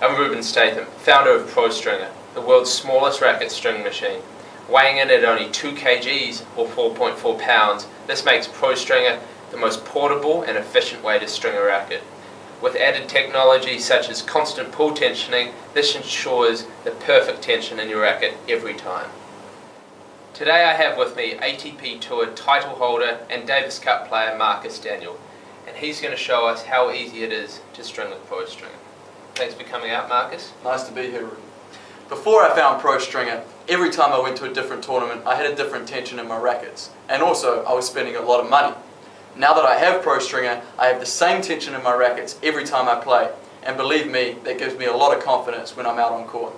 I'm Ruben Statham, founder of Pro Stringer, the world's smallest racket string machine. Weighing in at only 2 kgs or 4.4 pounds, this makes Pro Stringer the most portable and efficient way to string a racket. With added technology such as constant pull tensioning, this ensures the perfect tension in your racket every time. Today I have with me ATP Tour title holder and Davis Cup player Marcus Daniel, and he's going to show us how easy it is to string with Pro Stringer. Thanks for coming out, Marcus. Nice to be here, Ruben. Before I found Pro Stringer, every time I went to a different tournament I had a different tension in my rackets, and also I was spending a lot of money. Now that I have Pro Stringer, I have the same tension in my rackets every time I play, and believe me, that gives me a lot of confidence when I'm out on court.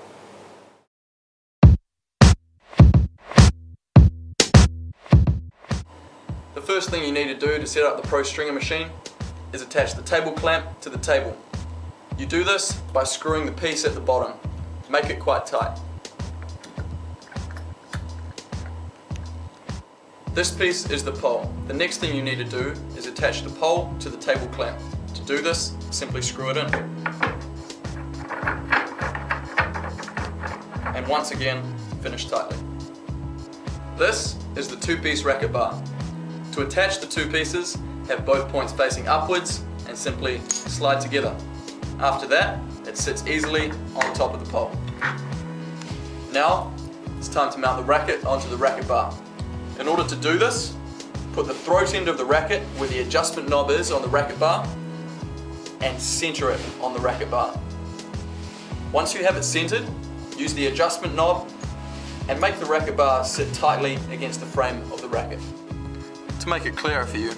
The first thing you need to do to set up the Pro Stringer machine is attach the table clamp to the table. You do this by screwing the piece at the bottom. Make it quite tight. This piece is the pole. The next thing you need to do is attach the pole to the table clamp. To do this, simply screw it in. And once again, finish tightly. This is the two-piece racket bar. To attach the two pieces, have both points facing upwards and simply slide together. After that, it sits easily on top of the pole. Now, it's time to mount the racket onto the racket bar. In order to do this, put the throat end of the racket where the adjustment knob is on the racket bar and center it on the racket bar. Once you have it centered, use the adjustment knob and make the racket bar sit tightly against the frame of the racket. To make it clearer for you,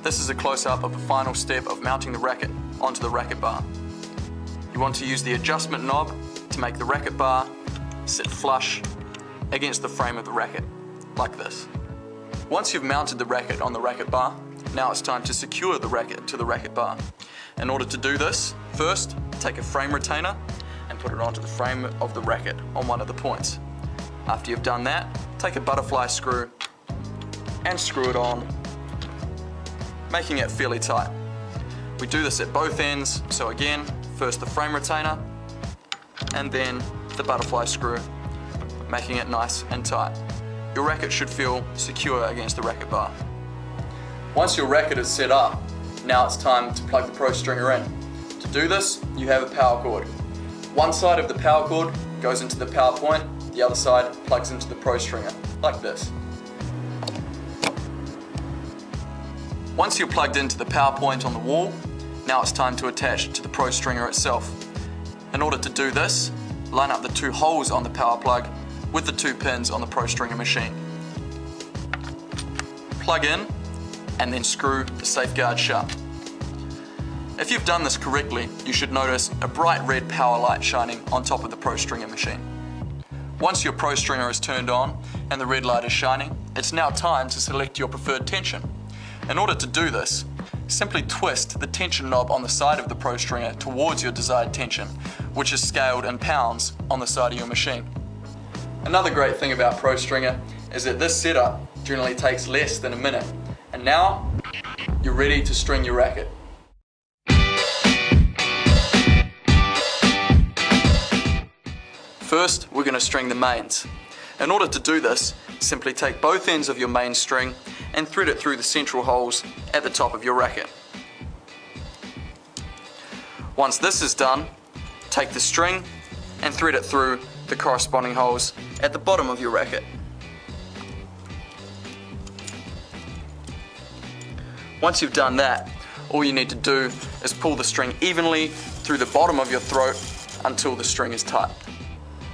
this is a close-up of the final step of mounting the racket onto the racket bar. You want to use the adjustment knob to make the racket bar sit flush against the frame of the racket, like this. Once you've mounted the racket on the racket bar, now it's time to secure the racket to the racket bar. In order to do this, first take a frame retainer and put it onto the frame of the racket on one of the points. After you've done that, take a butterfly screw and screw it on, making it fairly tight. We do this at both ends, so again, first the frame retainer and then the butterfly screw, making it nice and tight. Your racket should feel secure against the racket bar. Once your racket is set up, now it's time to plug the Pro Stringer in. To do this, you have a power cord. One side of the power cord goes into the power point, the other side plugs into the Pro Stringer, like this. Once you're plugged into the power point on the wall, now it's time to attach it to the Pro Stringer itself. In order to do this, line up the two holes on the power plug with the two pins on the Pro Stringer machine. Plug in and then screw the safeguard shut. If you've done this correctly, you should notice a bright red power light shining on top of the Pro Stringer machine. Once your Pro Stringer is turned on and the red light is shining, it's now time to select your preferred tension. In order to do this, simply twist the tension knob on the side of the Pro Stringer towards your desired tension, which is scaled in pounds on the side of your machine. Another great thing about Pro Stringer is that this setup generally takes less than a minute, and now you're ready to string your racket. First, we're going to string the mains. In order to do this, simply take both ends of your main string and thread it through the central holes at the top of your racket. Once this is done, take the string and thread it through the corresponding holes at the bottom of your racket. Once you've done that, all you need to do is pull the string evenly through the bottom of your throat until the string is tight.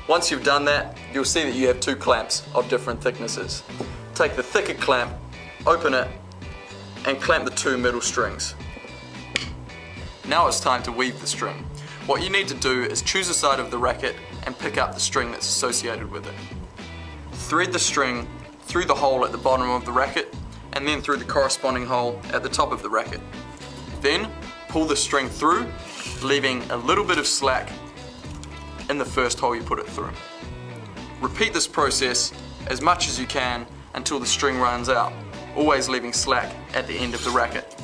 Once you've done that, you'll see that you have two clamps of different thicknesses. Take the thicker clamp, open it, and clamp the two middle strings. Now it's time to weave the string. What you need to do is choose a side of the racket and pick up the string that's associated with it. Thread the string through the hole at the bottom of the racket and then through the corresponding hole at the top of the racket. Then pull the string through, leaving a little bit of slack in the first hole you put it through. Repeat this process as much as you can until the string runs out, always leaving slack at the end of the racket.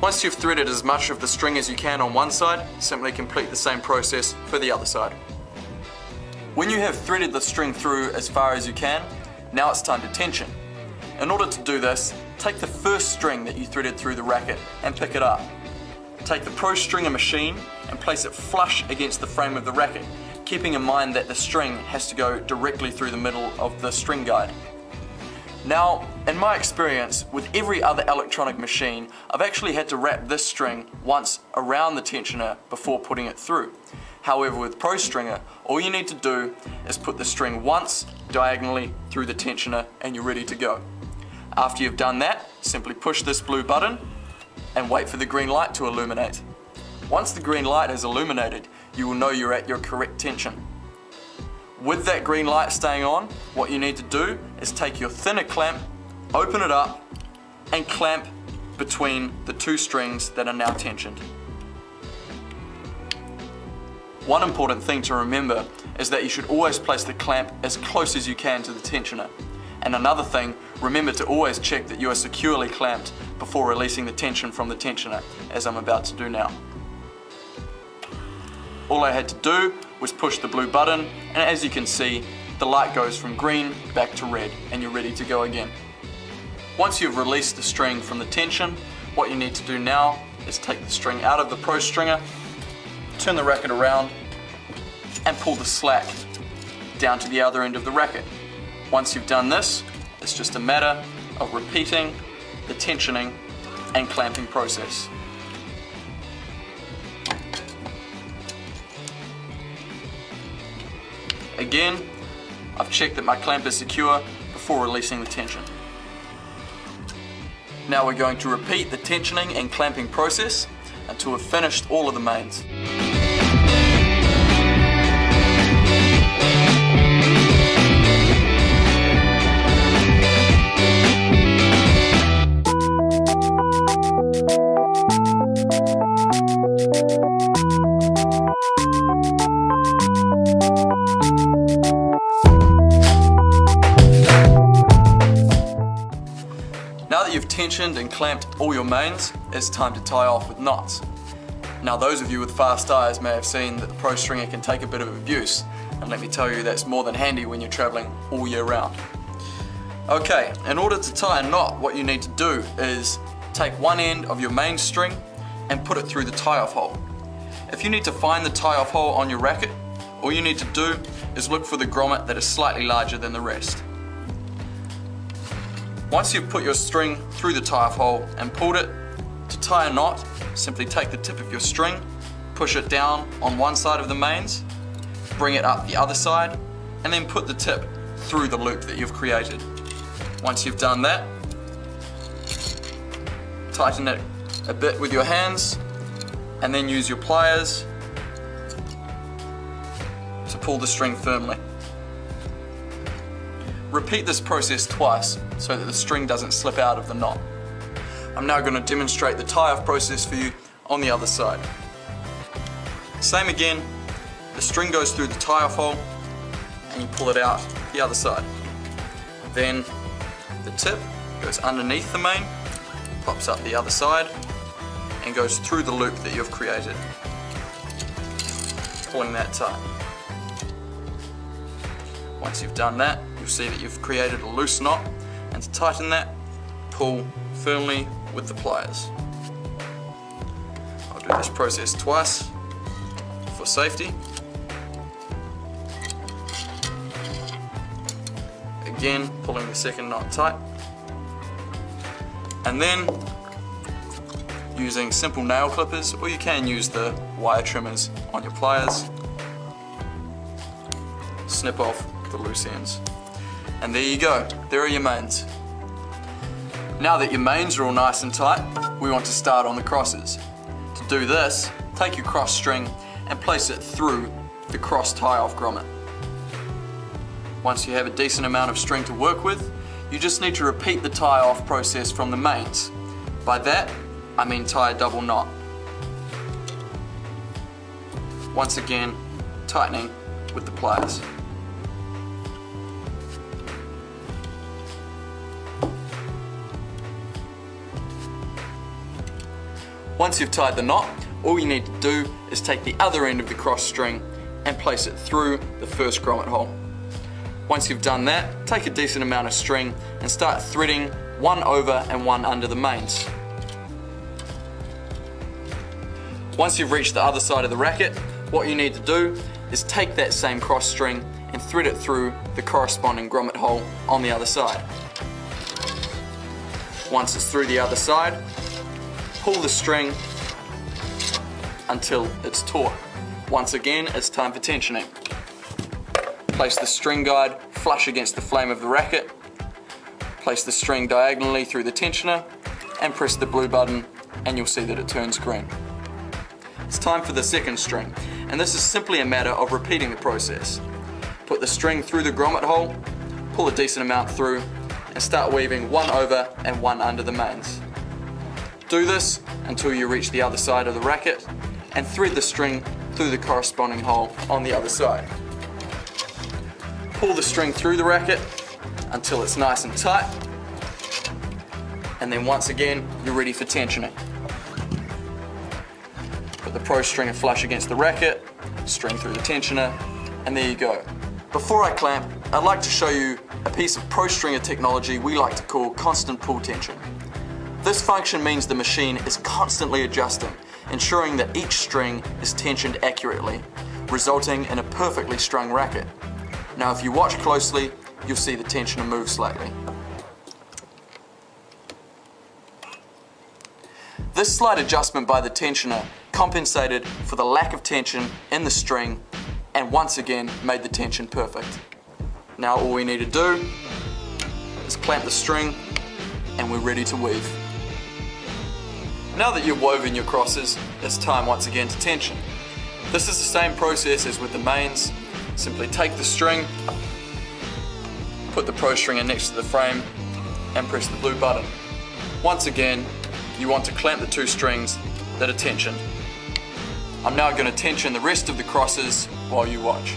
Once you've threaded as much of the string as you can on one side, simply complete the same process for the other side. When you have threaded the string through as far as you can, now it's time to tension. In order to do this, take the first string that you threaded through the racket and pick it up. Take the PRO STRINGER machine and place it flush against the frame of the racket, keeping in mind that the string has to go directly through the middle of the string guide. Now, in my experience, with every other electronic machine, I've actually had to wrap this string once around the tensioner before putting it through. However, with PRO STRINGER, all you need to do is put the string once diagonally through the tensioner and you're ready to go. After you've done that, simply push this blue button and wait for the green light to illuminate. Once the green light is illuminated, you will know you're at your correct tension. With that green light staying on, what you need to do is take your thinner clamp, open it up, and clamp between the two strings that are now tensioned. One important thing to remember is that you should always place the clamp as close as you can to the tensioner. And another thing, remember to always check that you are securely clamped before releasing the tension from the tensioner, as I'm about to do now. All I had to do was push the blue button, and as you can see, the light goes from green back to red, and you're ready to go again. Once you've released the string from the tension, what you need to do now is take the string out of the PRO STRINGER, turn the racket around, and pull the slack down to the other end of the racket. Once you've done this, it's just a matter of repeating the tensioning and clamping process. Again, I've checked that my clamp is secure before releasing the tension. Now we're going to repeat the tensioning and clamping process until we've finished all of the mains. Now that you've tensioned and clamped all your mains, it's time to tie off with knots. Now those of you with fast eyes may have seen that the PRO STRINGER can take a bit of abuse, and let me tell you that's more than handy when you're traveling all year round. Okay, in order to tie a knot, what you need to do is take one end of your main string and put it through the tie-off hole. If you need to find the tie-off hole on your racket, all you need to do is look for the grommet that is slightly larger than the rest. Once you've put your string through the tie-off hole and pulled it, to tie a knot, simply take the tip of your string, push it down on one side of the mains, bring it up the other side, and then put the tip through the loop that you've created. Once you've done that, tighten it a bit with your hands, and then use your pliers to pull the string firmly. Repeat this process twice so that the string doesn't slip out of the knot. I'm now going to demonstrate the tie-off process for you on the other side. Same again, the string goes through the tie-off hole and you pull it out the other side. Then the tip goes underneath the main, pops up the other side and goes through the loop that you've created, pulling that tight. Once you've done that, you'll see that you've created a loose knot, and to tighten that, pull firmly with the pliers. I'll do this process twice for safety. Again, pulling the second knot tight. And then using simple nail clippers, or you can use the wire trimmers on your pliers, snip off the loose ends. And there you go, there are your mains. Now that your mains are all nice and tight, we want to start on the crosses. To do this, take your cross string and place it through the cross tie-off grommet. Once you have a decent amount of string to work with, you just need to repeat the tie-off process from the mains. By that, I mean tie a double knot. Once again, tightening with the pliers. Once you've tied the knot, all you need to do is take the other end of the cross string and place it through the first grommet hole. Once you've done that, take a decent amount of string and start threading one over and one under the mains. Once you've reached the other side of the racket, what you need to do is take that same cross string and thread it through the corresponding grommet hole on the other side. Once it's through the other side, pull the string until it's taut. Once again, it's time for tensioning. Place the string guide flush against the flame of the racket, place the string diagonally through the tensioner, and press the blue button and you'll see that it turns green. It's time for the second string, and this is simply a matter of repeating the process. Put the string through the grommet hole, pull a decent amount through, and start weaving one over and one under the mains. Do this until you reach the other side of the racket and thread the string through the corresponding hole on the other side. Pull the string through the racket until it's nice and tight, and then once again you're ready for tensioning. Put the Pro Stringer flush against the racket, string through the tensioner, and there you go. Before I clamp, I'd like to show you a piece of Pro Stringer technology we like to call constant pull tension. This function means the machine is constantly adjusting, ensuring that each string is tensioned accurately, resulting in a perfectly strung racket. Now if you watch closely, you'll see the tensioner move slightly. This slight adjustment by the tensioner compensated for the lack of tension in the string and once again made the tension perfect. Now all we need to do is clamp the string and we're ready to weave. Now that you've woven your crosses, it's time once again to tension. This is the same process as with the mains. Simply take the string, put the Pro Stringer next to the frame and press the blue button. Once again, you want to clamp the two strings that are tensioned. I'm now going to tension the rest of the crosses while you watch.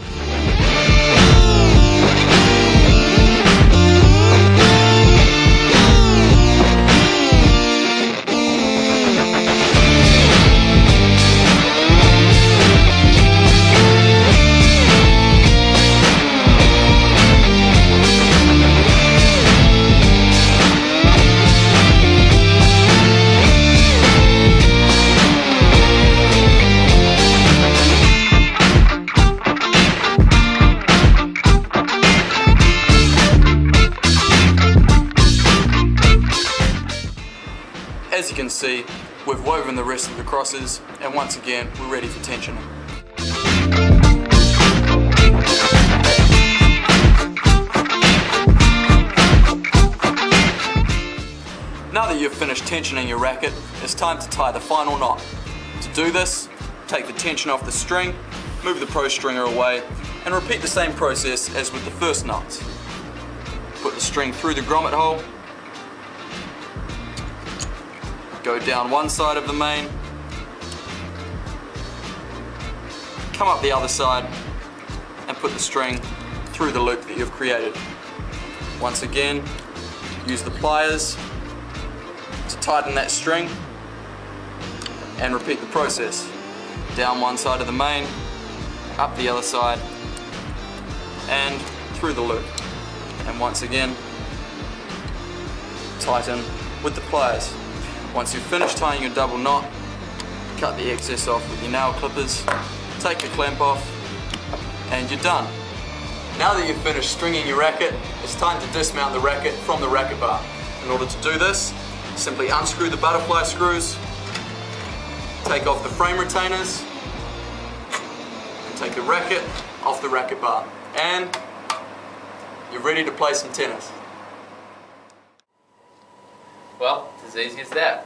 As you can see, we've woven the rest of the crosses and once again we're ready for tensioning. Now that you've finished tensioning your racket, it's time to tie the final knot. To do this, take the tension off the string, move the Pro Stringer away and repeat the same process as with the first knots. Put the string through the grommet hole, go down one side of the main, come up the other side and put the string through the loop that you've created. Once again, use the pliers to tighten that string and repeat the process. Down one side of the main, up the other side and through the loop. And once again, tighten with the pliers. Once you've finished tying your double knot, cut the excess off with your nail clippers, take the clamp off, and you're done. Now that you've finished stringing your racket, it's time to dismount the racket from the racket bar. In order to do this, simply unscrew the butterfly screws, take off the frame retainers, and take the racket off the racket bar. And you're ready to play some tennis. Well, it's as easy as that.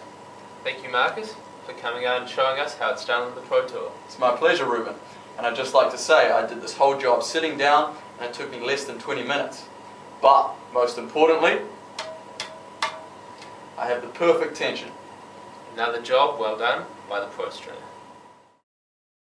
Thank you, Marcus, for coming out and showing us how it's done on the Pro Tour. It's my pleasure, Ruben. And I'd just like to say I did this whole job sitting down and it took me less than 20 minutes. But, most importantly, I have the perfect tension. Another job well done by the Pro Stringer.